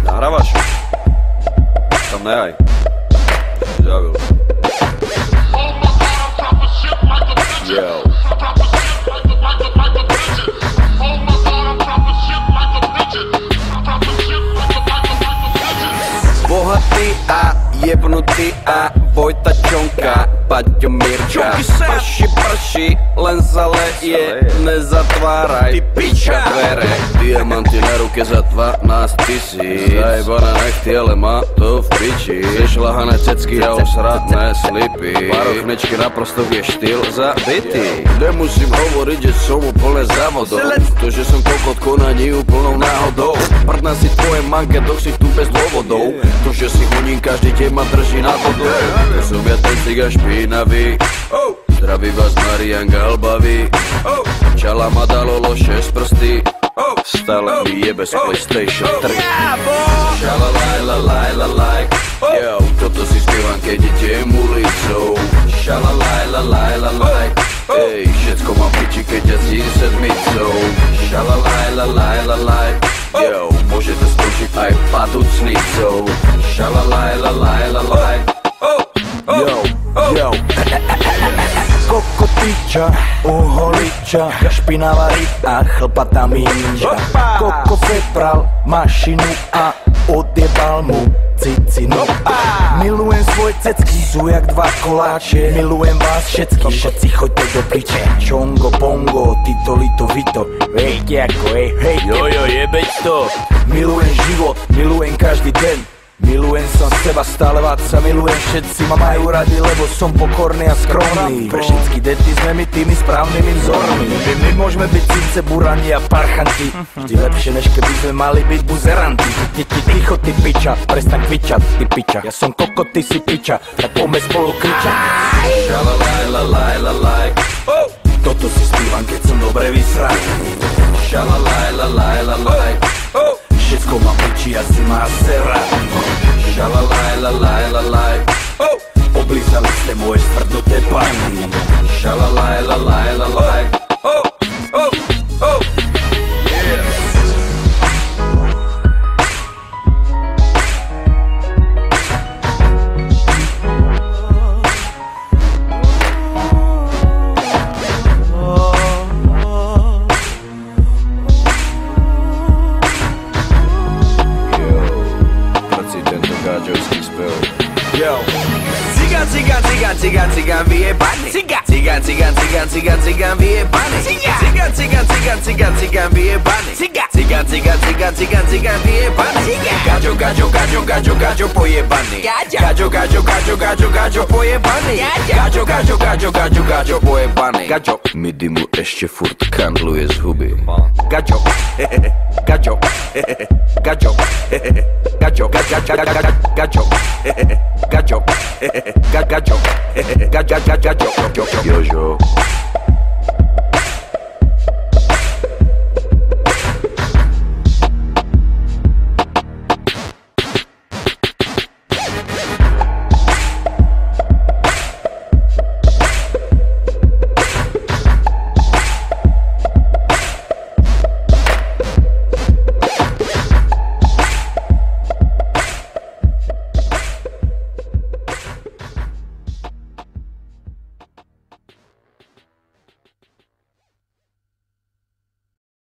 Nahrávaš? Tam nehaj. Zavil. Yo. Bohatý a jebnutý a Vojta Čonka, Paťo Mirča. Prší, len zaleje, nezatváraj, ty piča dvere. Diamanty na ruke za 12 000, zajebané nechty, ale má to v piči. Zešľahané cecky a osradné slipy, Parochnečky naprosto vie štýl zabitý. Nemusím hovoriť, že som úplne závodom, to, že som kokot konaní úplnou náhodou. Prdná si tvoje manke, to si tu bez dôvodov, to, že si hunín každý deň ma drží na vodou. To som ja ten ciga špinavý, zdraví vás Marian Galbavý. Čala ma dalo loše z prsty, stále mi jebe z PlayStation 3. Šalalajlalajlalaj, yo, toto si spievam, keď idem ulicou. Šalalajlalajlalaj, ej, všetko mám piči, keď jazdím sedmicou. Šalalajlalajlalaj, yo, môže to skončiť aj paducnicou. Šalalajlalajlalaj, yo. Kokotiča, uholiča, špinavá ryba, chlpatá minča. Koko sepral mašinu a odjebal mu cicinu. Milujem svoje cecky, sú jak dva koláče. Milujem vás všetci choďte do piče. Čongo, bongo, tito, lito, vito. Hejte ako, hej. Jojo, jebeď to. Milujem život, milujem každý deň. Milujem som seba, stále vás sa milujem, všetci ma majú radi, lebo som pokorný a skromný. Pre všetky deti sme my tými správnymi vzormi. My môžeme byť síce burani a parchanti, vždy lepšie, než keby sme mali byť buzeranti. Ticho, ty piča, prestaň kvičať, ty piča. Ja som kokot, ty si piča, tak poďme spolu kričať. Šalalajlalajlalaj, toto si spívam, keď som dobre vysraný. Šalalajlalajlalaj, všetko mám piči, ja si má sera. Šalalajlalajlalaj, oblízali ste moje stvrdnuté panny. Šalalajlalajlalaj, Cigan vyjebaný. Cigan vyjebaný. Cigan vyjebaný. Cigan vyjebaný. Gaďo pojebaný. Gaďo pojebaný. Gaďo pojebaný. Gaďo mi dymu ešte furt kandluje z huby. Gaďo Jožo